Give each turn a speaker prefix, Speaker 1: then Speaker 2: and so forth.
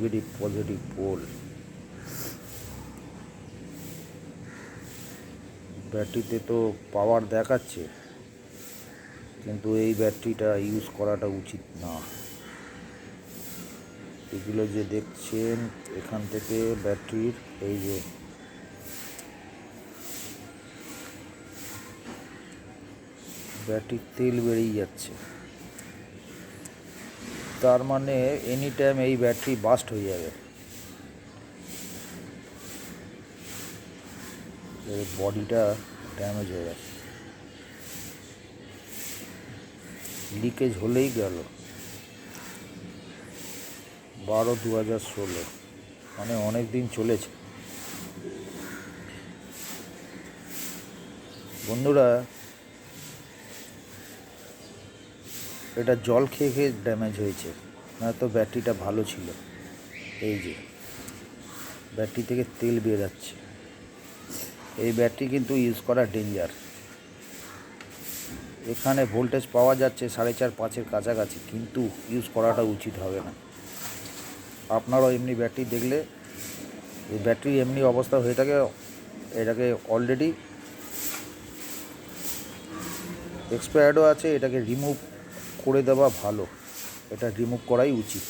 Speaker 1: Negative positive pole. ব্যাটারিতে তো পাওয়ার দেখাচ্ছে, কিন্তু এই ব্যাটারিটা ইউজ করাটা উচিত না। এগুলো যে দেখছেন এখান থেকে ব্যাটারির এই যে ব্যাটারির তেল বেরিয়ে যাচ্ছে, তার মানে এনি টাইম এই ব্যাটারি বাস্ট হয়ে যাবে। এর বডিটা ড্যামেজ হয়ে গেছে, লিকেজ হলেই গেল। 12/2016, মানে অনেক দিন চলেছে। বন্ধুরা, এটা জল খেয়ে খেয়ে ড্যামেজ হয়েছে, না তো ব্যাটারিটা ভালো ছিল। এই যে ব্যাটারি থেকে তেল বেরাচ্ছে, এই ব্যাটারি কিন্তু ইউজ করা ডেঞ্জার। এখানে ভোল্টেজ পাওয়া যাচ্ছে 4.5-5-এর কাছাকাছি, কিন্তু ইউজ করাটা উচিত হবে না। আপনারাও এমনি ব্যাটারি দেখলে, এই ব্যাটারি এমনি অবস্থা হয়ে থাকে, এটাকে অলরেডি এক্সপায়ার্ডও আছে, এটাকে রিমুভ করে দেওয়া ভালো, এটা রিমুভ করাই উচিত।